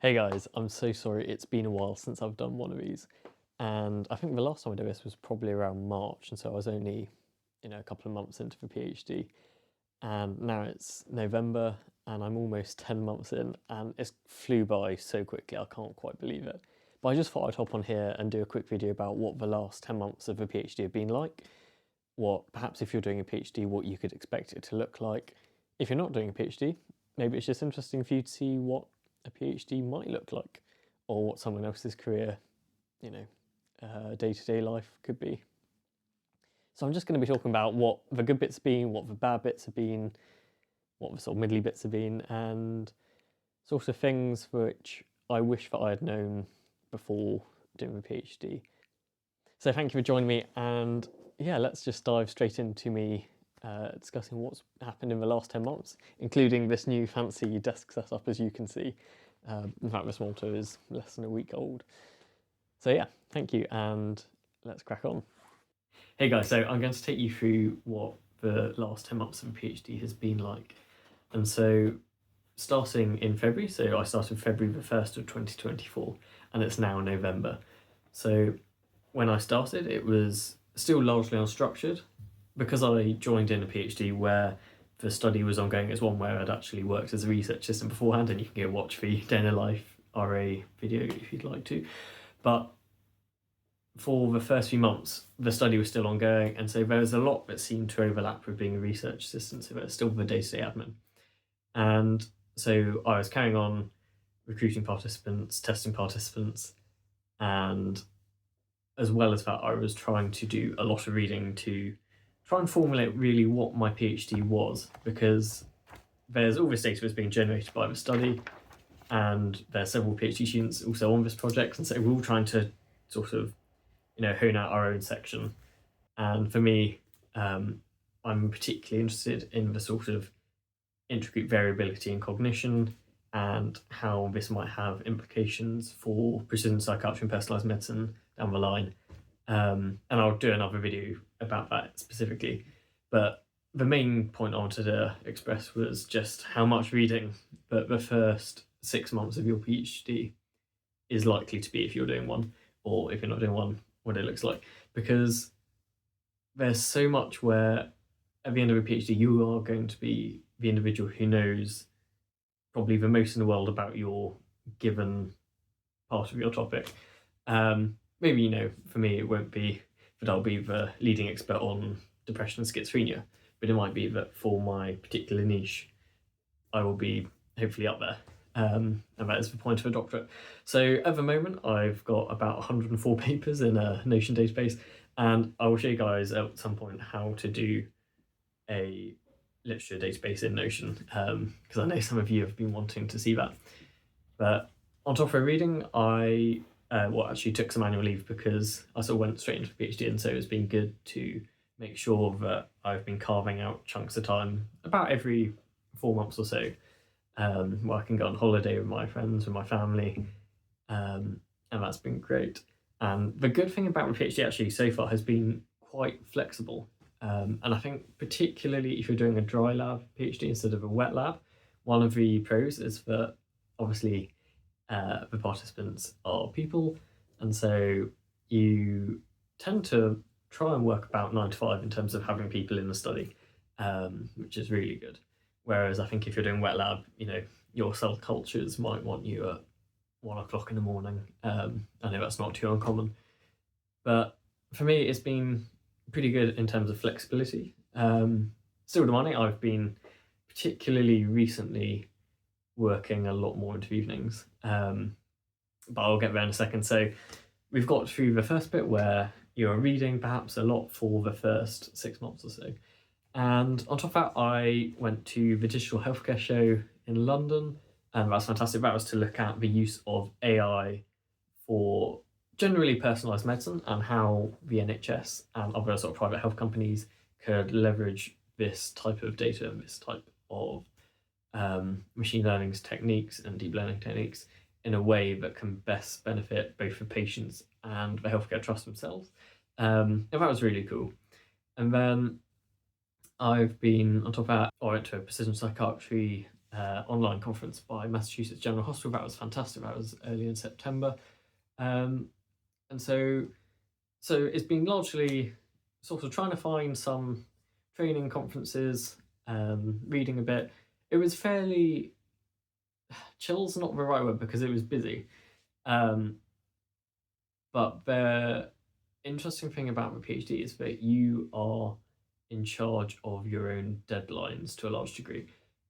Hey guys, I'm so sorry, it's been a while since I've done one of these, and I think the last time I did this was probably around March, and so I was only, a couple of months into the PhD, and now it's November, and I'm almost 10 months in, and it's flew by so quickly, I can't quite believe it. But I just thought I'd hop on here and do a quick video about what the last 10 months of a PhD have been like, what, perhaps if you're doing a PhD, what you could expect it to look like. If you're not doing a PhD, maybe it's just interesting for you to see what a PhD might look like, or what someone else's career, day-to-day life could be. So I'm just going to be talking about what the good bits have been, what the bad bits have been, what the sort of middly bits have been, and sort of things which I wish that I had known before doing a PhD. So thank you for joining me, and yeah, let's just dive straight into me discussing what's happened in the last 10 months, including this new fancy desk setup, as you can see. In fact, this monitor is less than a week old. So yeah, thank you, and let's crack on. Hey guys, so I'm going to take you through what the last 10 months of a PhD has been like. And so starting in February, so I started February the 1st of 2024, and it's now November. So when I started, it was still largely unstructured. Because I joined in a PhD where the study was ongoing, as one where I'd actually worked as a research assistant beforehand, and you can go watch the Day in the Life RA video if you'd like to. But for the first few months, the study was still ongoing, and so there was a lot that seemed to overlap with being a research assistant, so there's still the day-to-day admin. And so I was carrying on recruiting participants, testing participants, and as well as that, I was trying to do a lot of reading to try and formulate really what my PhD was, because there's all this data that's being generated by the study, and there's several PhD students also on this project, and so we're all trying to sort of, hone out our own section. And for me, I'm particularly interested in the sort of intricate variability in cognition and how this might have implications for precision psychiatry and personalised medicine down the line. And I'll do another video about that specifically. But the main point I wanted to express was just how much reading that the first 6 months of your PhD is likely to be if you're doing one, or if you're not doing one, what it looks like. Because there's so much where at the end of a PhD, you are going to be the individual who knows probably the most in the world about your given part of your topic. Maybe, for me, it won't be that I'll be the leading expert on depression and schizophrenia, but it might be that for my particular niche, I will be hopefully up there. And that is the point of a doctorate. So at the moment, I've got about 104 papers in a Notion database, and I will show you guys at some point how to do a literature database in Notion, because I know some of you have been wanting to see that. But on top of reading, I actually took some annual leave because I sort of went straight into PhD, and so it's been good to make sure that I've been carving out chunks of time about every 4 months or so, where I can go on holiday with my friends, with my family, and that's been great. And the good thing about my PhD actually so far has been quite flexible. And I think particularly if you're doing a dry lab PhD instead of a wet lab, one of the pros is that obviously the participants are people, and so you tend to try and work about 9 to 5 in terms of having people in the study, which is really good. Whereas I think if you're doing wet lab, your cell cultures might want you at 1 o'clock in the morning. I know that's not too uncommon, but for me, it's been pretty good in terms of flexibility. Still demanding. I've been particularly recently working a lot more into evenings, but I'll get there in a second. So we've got through the first bit where you're reading perhaps a lot for the first 6 months or so. And on top of that, I went to the Digital Healthcare Show in London, and that's fantastic. That was to look at the use of AI for generally personalised medicine and how the NHS and other sort of private health companies could leverage this type of data, this type of machine learning techniques and deep learning techniques in a way that can best benefit both the patients and the healthcare trust themselves. And that was really cool. And then I've been, on top of that, I went to a precision psychiatry online conference by Massachusetts General Hospital. That was fantastic. That was early in September. And so it's been largely sort of trying to find some training conferences, reading a bit. It was fairly chill's not the right word because it was busy. But the interesting thing about the PhD is that you are in charge of your own deadlines to a large degree.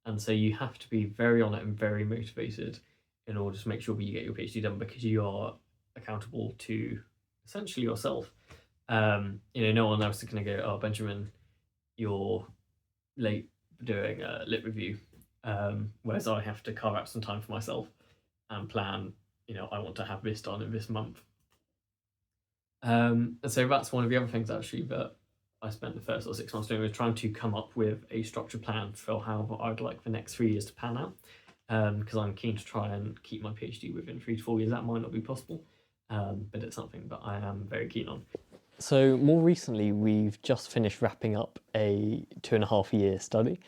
And so you have to be very on it and very motivated in order to make sure that you get your PhD done, because you are accountable to essentially yourself. No one else is going to go, oh, Benjamin, you're late doing a lit review. Whereas I have to carve out some time for myself and plan, I want to have this done in this month. And so that's one of the other things actually that I spent the first 6 months doing, was trying to come up with a structured plan for how I'd like the next 3 years to pan out. Because I'm keen to try and keep my PhD within 3 to 4 years. That might not be possible, but it's something that I am very keen on. So more recently, we've just finished wrapping up a 2.5-year study,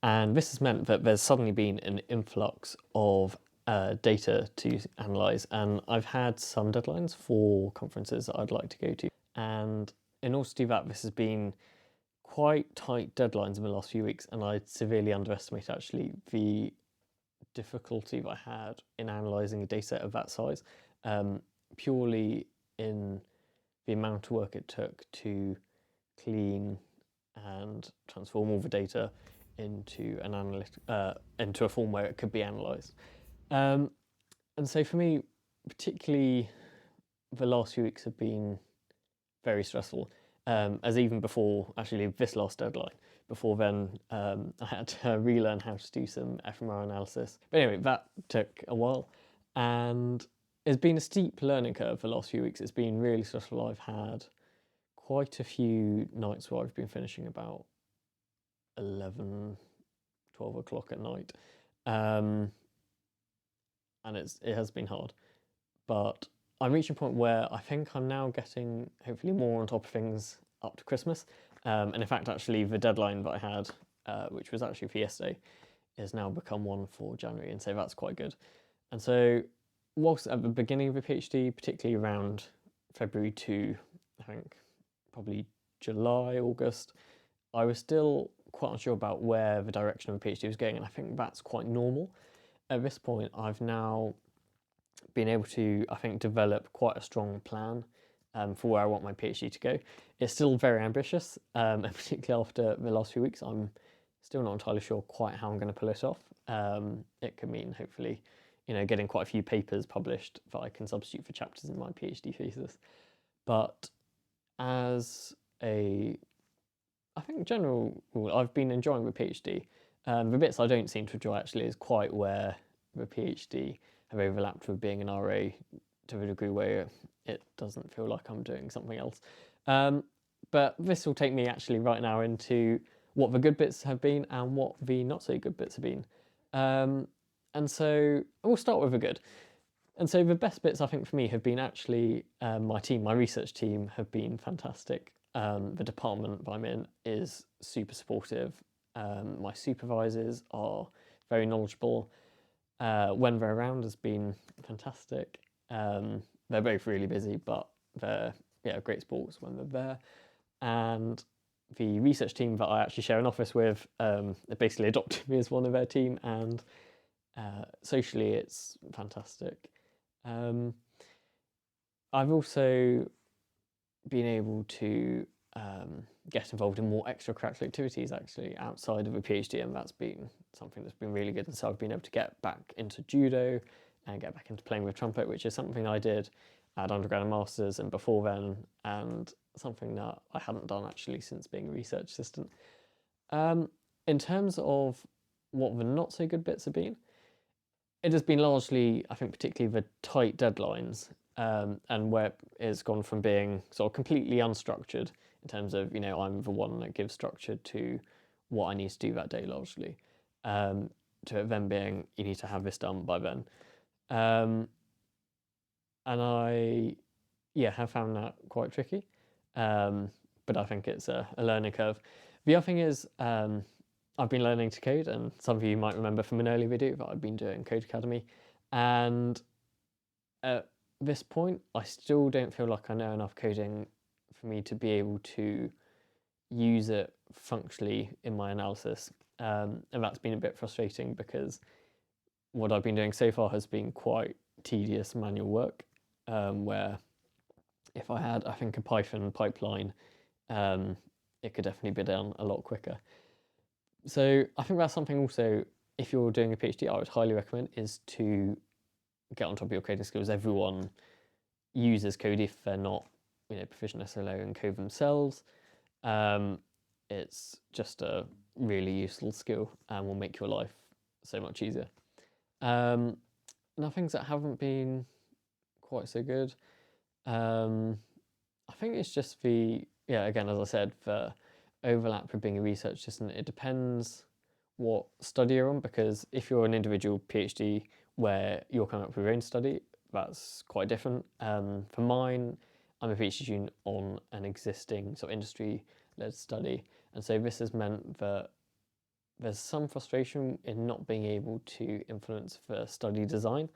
and this has meant that there's suddenly been an influx of data to analyse, and I've had some deadlines for conferences that I'd like to go to. And in order to do that, this has been quite tight deadlines in the last few weeks, and I severely underestimate actually the difficulty that I had in analysing a data set of that size, purely in the amount of work it took to clean and transform all the data into into a form where it could be analysed. And so for me, particularly the last few weeks have been very stressful, as even before actually this last deadline. Before then, I had to relearn how to do some fMRI analysis. But anyway, that took a while, and it's been a steep learning curve the last few weeks. It's been really stressful. I've had quite a few nights where I've been finishing about 11, 12 o'clock at night. And it has been hard. But I'm reaching a point where I think I'm now getting hopefully more on top of things up to Christmas. And in fact, actually, the deadline that I had, which was actually for yesterday, has now become one for January, and so that's quite good. And so, whilst at the beginning of the PhD, particularly around February to, I think, probably July, August, I was still quite unsure about where the direction of the PhD was going, and I think that's quite normal. At this point, I've now been able to, I think, develop quite a strong plan for where I want my PhD to go. It's still very ambitious, and particularly after the last few weeks, I'm still not entirely sure quite how I'm going to pull it off. It could mean, hopefully, getting quite a few papers published that I can substitute for chapters in my PhD thesis. But as a, I think, general rule, I've been enjoying the PhD. The bits I don't seem to enjoy actually is quite where the PhD have overlapped with being an RA to the degree where it doesn't feel like I'm doing something else. But this will take me actually right now into what the good bits have been and what the not so good bits have been. And so we'll start with the good. And so the best bits I think for me have been actually my team, my research team have been fantastic. The department that I'm in is super supportive. My supervisors are very knowledgeable. When they're around has been fantastic. They're both really busy, but they're great sports when they're there. And the research team that I actually share an office with, they basically adopted me as one of their team, and socially it's fantastic. I've also been able to get involved in more extracurricular activities actually outside of a PhD, and that's been something that's been really good. And so I've been able to get back into judo and get back into playing with trumpet, which is something I did at undergrad and masters and before then, and something that I hadn't done actually since being a research assistant. In terms of what the not so good bits have been, it has been largely, I think, particularly the tight deadlines, and where it's gone from being sort of completely unstructured in terms of, I'm the one that gives structure to what I need to do that day largely, to it then being, you need to have this done by then. And I, have found that quite tricky, but I think it's a learning curve. The other thing is, I've been learning to code, and some of you might remember from an earlier video that I've been doing Code Academy, and at this point I still don't feel like I know enough coding for me to be able to use it functionally in my analysis, and that's been a bit frustrating because what I've been doing so far has been quite tedious manual work, where if I had, I think, a Python pipeline, it could definitely be done a lot quicker. So I think that's something also, if you're doing a PhD, I would highly recommend, is to get on top of your coding skills. Everyone uses code if they're not, proficient necessarily in code themselves. It's just a really useful skill and will make your life so much easier. Now, things that haven't been quite so good, I think it's just again, as I said, the overlap with being a research assistant. It depends what study you're on, because if you're an individual PhD where you're coming up with your own study, that's quite different. For mine, I'm a PhD student on an existing sort of industry-led study, and so this has meant that there's some frustration in not being able to influence the study design.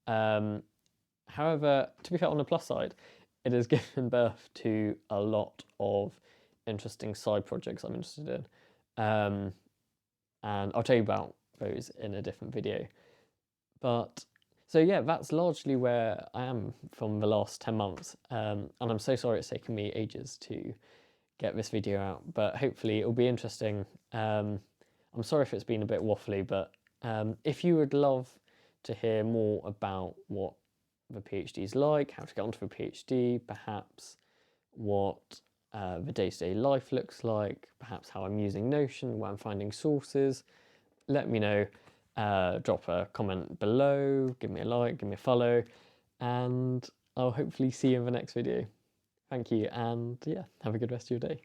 However, to be fair, on the plus side, it has given birth to a lot of interesting side projects I'm interested in. And I'll tell you about those in a different video. But so yeah, that's largely where I am from the last 10 months. And I'm so sorry it's taken me ages to get this video out, but hopefully it'll be interesting. I'm sorry if it's been a bit waffly, but if you would love to hear more about what the PhD is like, how to get onto a PhD, perhaps what the day-to-day life looks like, perhaps how I'm using Notion, where I'm finding sources, let me know. Drop a comment below, give me a like, give me a follow, and I'll hopefully see you in the next video. Thank you, and yeah, have a good rest of your day.